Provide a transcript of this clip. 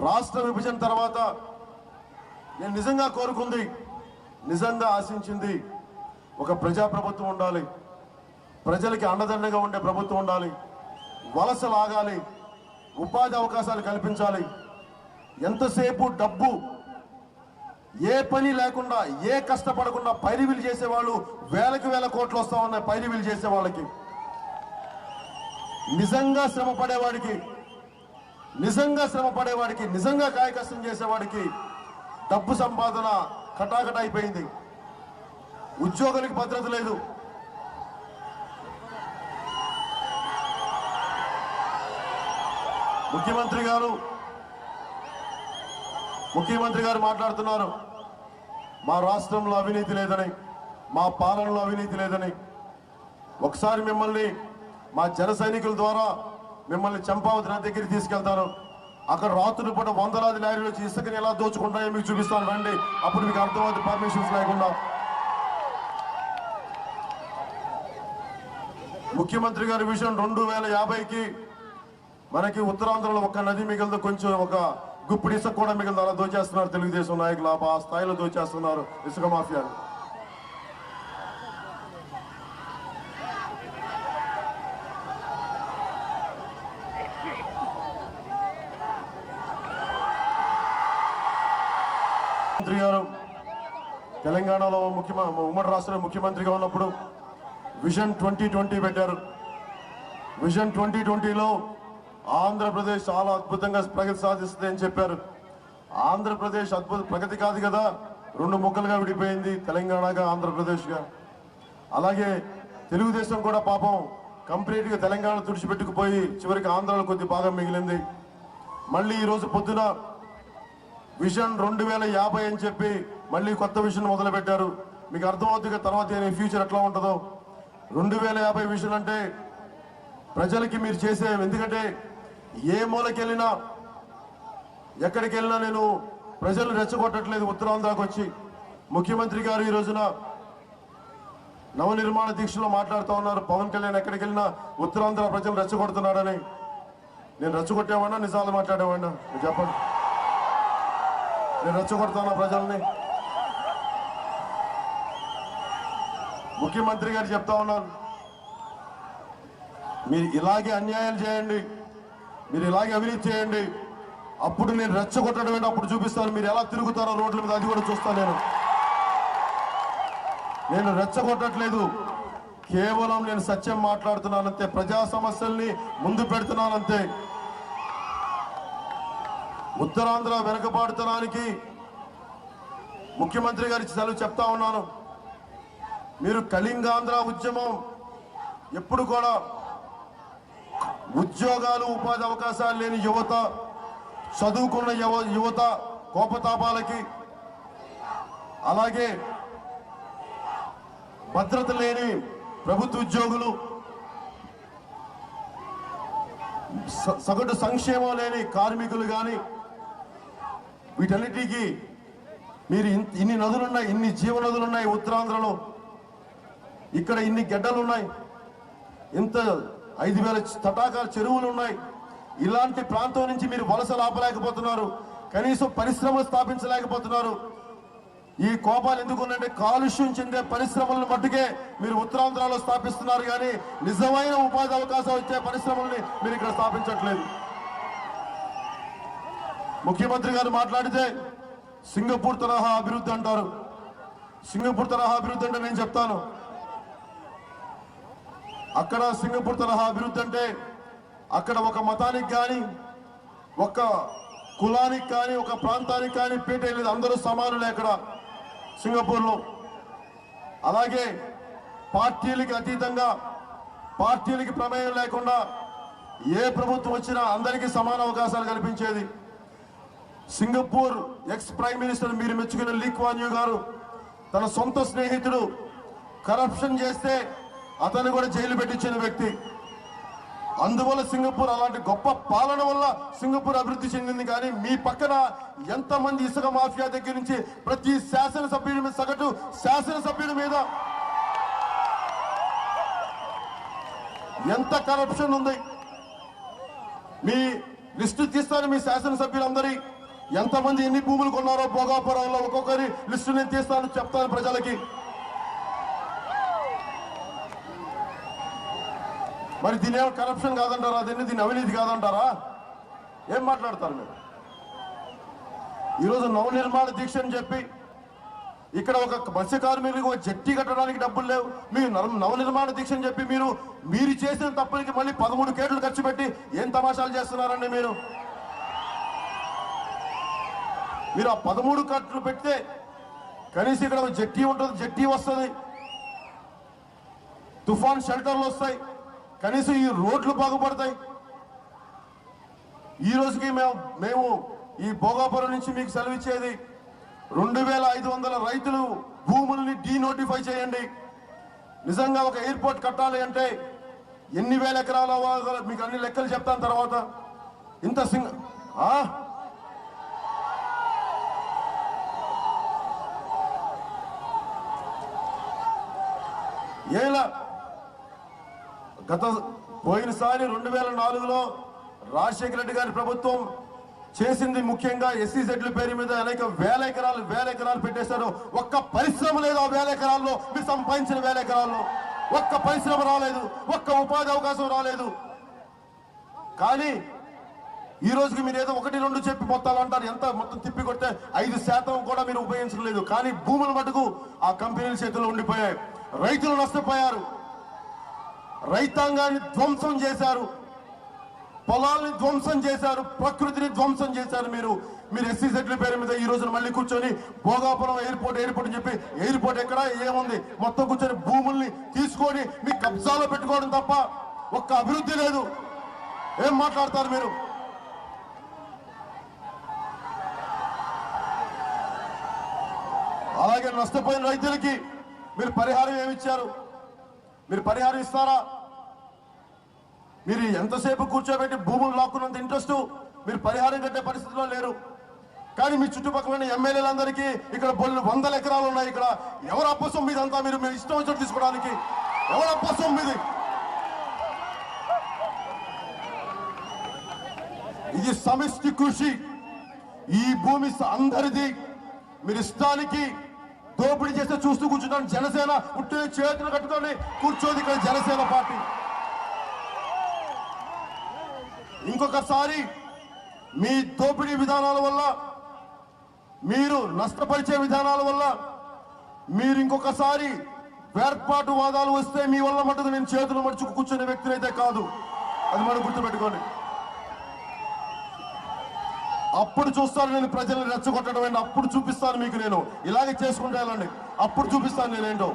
రాష్ట్ర విభజన తర్వాత నేను నిజంగా కోరుకుంది, నిజంగా ఆశించింది ఒక ప్రజాప్రభుత్వం ఉండాలి, ప్రజలకి అండదండగా ఉండే ప్రభుత్వం ఉండాలి, వలసలు ఆగాలి, ఉపాధి అవకాశాలు కల్పించాలి. ఎంతసేపు డబ్బు, ఏ పని లేకుండా, ఏ కష్టపడకుండా పైరువీలు చేసేవాళ్ళు వేలకు వేల కోట్లు వస్తా ఉన్నాయి. పైరువీలు చేసే వాళ్ళకి, నిజంగా శ్రమ పడేవాడికి, నిజంగా కాయ కష్టం చేసేవాడికి డబ్బు సంపాదన కటాకట అయిపోయింది. ఉద్యోగులకు భద్రత లేదు. ముఖ్యమంత్రి గారు మాట్లాడుతున్నారు, మా రాష్ట్రంలో అవినీతి లేదని, మా పాలనలో అవినీతి లేదని. ఒకసారి మిమ్మల్ని మా జన సైనికుల ద్వారా మిమ్మల్ని చంపావతి నది దగ్గరికి తీసుకెళ్తాను. అక్కడ రాత్రులు పూట వందలాది లారీలు వచ్చి ఇసుకని ఎలా దోచుకుంటాయో మీకు చూపిస్తాను, రండి. అప్పుడు మీకు అర్థమవుతుంది పర్మిషన్స్ లేకుండా. ముఖ్యమంత్రి గారి విషయం 2050కి మనకి ఉత్తరాంధ్రలో ఒక నది మిగిలింది, కొంచెం ఒక గుప్పిడి ఇసుక కూడా మిగిలింది. అలా దోచేస్తున్నారు తెలుగుదేశం నాయకులు, ఆ స్థాయిలో దోచేస్తున్నారు ఇసుక మాఫియాలు. ముఖ్యమంత్రి గారు తెలంగాణలో ఉమ్మడి రాష్ట్ర ముఖ్యమంత్రిగా ఉన్నప్పుడు విజన్ 2020 పెట్టారు. విజన్ 2020లో ఆంధ్రప్రదేశ్ చాలా అద్భుతంగా ప్రగతి సాధిస్తుంది అని చెప్పారు. ఆంధ్రప్రదేశ్ అద్భుత ప్రగతి కాదు కదా, 2 ముక్కలుగా విడిపోయింది, తెలంగాణగా ఆంధ్రప్రదేశ్గా. అలాగే తెలుగుదేశం కూడా పాపం కంప్లీట్గా తెలంగాణ తుడిచిపెట్టుకుపోయి చివరికి ఆంధ్రాలో కొద్ది భాగం మిగిలింది. మళ్ళీ ఈరోజు పొద్దున విజన్ 2050 అని చెప్పి మళ్ళీ కొత్త విజన్ మొదలు పెట్టారు. మీకు అర్థమవుతుంది తర్వాత ఫ్యూచర్ ఎట్లా ఉంటుందో. 2050 విజన్ అంటే ప్రజలకి మీరు చేసే, ఎందుకంటే ఏ మూలకెళ్ళినా ఎక్కడికి వెళ్ళినా నేను ప్రజలు రెచ్చగొట్టట్లేదు. ఉత్తరాంధ్రకు వచ్చి ముఖ్యమంత్రి గారు ఈ రోజున నవనిర్మాణ దీక్షలో మాట్లాడుతూ ఉన్నారు, పవన్ కళ్యాణ్ ఎక్కడికి వెళ్ళినా ఉత్తరాంధ్ర ప్రజలు రెచ్చగొడుతున్నాడని. నేను రెచ్చగొట్టేవాడినా నిజాలు మాట్లాడేవాడినా చెప్పండి? నేను రెచ్చగొడుతున్నా ప్రజల్ని. ముఖ్యమంత్రి గారు చెప్తా ఉన్నారు, మీరు ఇలాగే అన్యాయాలు చేయండి, మీరు ఇలాగే అవినీతి చేయండి, అప్పుడు నేను రెచ్చగొట్టడం ఏంటి అప్పుడు చూపిస్తాను, మీరు ఎలా తిరుగుతారో రోడ్ల మీద అది కూడా చూస్తాను. నేను రెచ్చగొట్టట్లేదు, కేవలం నేను సత్యం మాట్లాడుతున్నానంతే, ప్రజా సమస్యల్ని ముందు పెడుతున్నానంతే. ఉత్తరాంధ్ర వెనకబాటుతనానికి ముఖ్యమంత్రి గారి సెలవు చెప్తా ఉన్నాను. మీరు కళింగాంధ్ర ఉద్యమం ఎప్పుడు కూడా ఉద్యోగాలు, ఉపాధి అవకాశాలు లేని యువత, చదువుకున్న యువత కోపతాపాలకి, అలాగే భద్రత లేని ప్రభుత్వ ఉద్యోగులు, సగటు సంక్షేమం లేని కార్మికులు కానీ, వీటన్నిటికీ మీరు ఇన్ని నదులున్నాయి, ఇన్ని జీవనదులున్నాయి ఉత్తరాంధ్రలో, ఇక్కడ ఇన్ని గడ్డలున్నాయి, ఇంత 5000 తటాకాల చెరువులు ఉన్నాయి. ఇలాంటి ప్రాంతం నుంచి మీరు వలసలు ఆపలేకపోతున్నారు, కనీసం పరిశ్రమలు స్థాపించలేకపోతున్నారు. ఈ కోపాలు ఎందుకున్నాయంటే కాలుష్యం చెందే పరిశ్రమలను మట్టుకే మీరు ఉత్తరాంధ్రలో స్థాపిస్తున్నారు, కానీ నిజమైన ఉపాధి అవకాశాలు ఇచ్చే పరిశ్రమల్ని మీరు ఇక్కడ స్థాపించట్లేదు. ముఖ్యమంత్రి గారు మాట్లాడితే సింగపూర్ తరహా అభివృద్ధి అంటారు. సింగపూర్ తరహా అభివృద్ధి అంటే నేను చెప్తాను, అక్కడ సింగపూర్ తరహా అభివృద్ధి అంటే అక్కడ ఒక మతానికి కానీ, ఒక కులానికి కానీ, ఒక ప్రాంతానికి కానీ పీట లేదు, అందరూ సమానులే అక్కడ సింగపూర్లో. అలాగే పార్టీలకి అతీతంగా, పార్టీలకి ప్రమేయం లేకుండా ఏ ప్రభుత్వం వచ్చినా అందరికీ సమాన అవకాశాలు కల్పించేది. సింగపూర్ ఎక్స్ ప్రైమ్ మినిస్టర్ మీరు మెచ్చుకున్న లీ క్వాన్ యూ గారు తన సొంత స్నేహితుడు కరప్షన్ చేస్తే అతను కూడా జైలు పెట్టించిన వ్యక్తి. అందువల్ల సింగపూర్ అలాంటి గొప్ప పాలన వల్ల సింగపూర్ అభివృద్ధి చెందింది. కానీ మీ పక్కన ఎంతమంది ఇసుక మాఫియా దగ్గర నుంచి ప్రతి శాసనసభ్యుడి మీద, సగటు శాసనసభ్యుడి మీద ఎంత కరప్షన్ ఉంది. మీ లిస్టు తీస్తాను మీ శాసనసభ్యులందరి ఎంతమంది ఎన్ని భూములు కొన్నారో భోగాపురంలో ఒక్కొక్కరి లిస్టు నేను తీస్తాను, చెప్తాను ప్రజలకి. మరి దీని ఏమో కరప్షన్ కాదంటారా? దీన్ని అవినీతి కాదంటారా? ఏం మాట్లాడతారు మీరు? ఈరోజు నవనిర్మాణ దీక్ష అని చెప్పి ఇక్కడ ఒక మత్స్య కార్మికులకు ఒక జట్టి కట్టడానికి డబ్బులు లేవు. మీరు నవనిర్మాణ దీక్ష అని చెప్పి మీరు చేసిన తప్పులకి మళ్ళీ 13 కోట్లు ఖర్చు పెట్టి ఏం తమాషాలు చేస్తున్నారండి మీరు? ఆ 13 కోట్లు పెడితే కనీసం ఇక్కడ ఒక జట్టి ఉంటుంది, జట్టి వస్తుంది, తుఫాన్ షెల్టర్లు వస్తాయి, కనీసం ఈ రోడ్లు బాగుపడతాయి. ఈ రోజుకి మేము ఈ భోగాపురం నుంచి మీకు సెలవిచ్చేది 2500 రైతులు భూముల్ని డీనోటిఫై చేయండి. నిజంగా ఒక ఎయిర్పోర్ట్ కట్టాలి అంటే ఎన్ని వేల ఎకరాల మీకు అన్ని లెక్కలు చెప్తాను తర్వాత. ఇంత పోయినసారి 2004లో రాజశేఖర రెడ్డి గారి ప్రభుత్వం చేసింది ముఖ్యంగా SEZల పేరు మీద అనేక వేల ఎకరాలు పెట్టేశారు. ఒక్క పరిశ్రమ లేదు ఆ 1000 ఎకరాల్లో. మీరు సంపాదించిన 1000 ఎకరాల్లో ఒక్క పరిశ్రమ రాలేదు, ఒక్క ఉపాధి అవకాశం రాలేదు. కానీ ఈ రోజుకి మీరు ఏదో 1-2 చెప్పి మొత్తాలు అంటారు. ఎంత మొత్తం తిప్పి కొడితే 5% కూడా మీరు ఉపయోగించలేదు. కానీ భూముల మటుకు ఆ కంపెనీల చేతుల్లో ఉండిపోయాయి. రైతులు నష్టపోయారు, రైతాంగాన్ని ధ్వంసం చేశారు, పొలాల్ని ధ్వంసం చేశారు, ప్రకృతిని ధ్వంసం చేశారు. మీరు SEZల పేరు మీద ఈ రోజున మళ్ళీ కూర్చొని భోగాపురం ఎయిర్పోర్ట్ అని చెప్పి, ఎయిర్పోర్ట్ ఎక్కడ ఏముంది? మొత్తం కూర్చొని భూముల్ని తీసుకొని మీ కబ్జాలో పెట్టుకోవడం తప్ప ఒక్క అభివృద్ధి లేదు. ఏం మాట్లాడతారు మీరు? అలాగే నష్టపోయిన రైతులకి మీరు పరిహారం ఏమిచ్చారు? మీరు పరిహారం ఇస్తారా? మీరు ఎంతసేపు కూర్చోబెట్టి భూములు లాక్కున్నంత ఇంట్రెస్ట్ మీరు పరిహారం కట్టే పరిస్థితిలో లేరు. కానీ మీ చుట్టుపక్కల ఎమ్మెల్యేలందరికీ ఇక్కడ 100 ఎకరాలు ఉన్నాయి. ఇక్కడ ఎవరు అప్పసం మీదంతా మీరు ఇష్టం వచ్చినట్టు తీసుకోవడానికి ఎవరు అప్పసం మీది? ఇది సమిష్టి కృషి. ఈ భూమి అందరిది. మీరు ఇష్టానికి దోపిడీ చేస్తే చూస్తూ కూర్చుంటాను. జనసేన పుట్టిన చేతులు కట్టుకొని కూర్చోది ఇక్కడ జనసేన పార్టీ. ఇంకొకసారి మీ దోపిడీ విధానాల వల్ల, మీరు నష్టపరిచే విధానాల వల్ల మీరు ఇంకొకసారి వేర్పాటు వాదాలు వస్తే మీ వల్ల మటుకు నేను చేతులు మడుచుకు కూర్చునే వ్యక్తినైతే కాదు. అది మనం గుర్తుపెట్టుకోండి. అప్పుడు చూస్తాను నేను ప్రజల్ని రెచ్చగొట్టడం ఏంటి, అప్పుడు చూపిస్తాను మీకు. నేను ఇలాగే చేసుకుంటే వెళ్ళండి, అప్పుడు చూపిస్తాను నేనేంటో.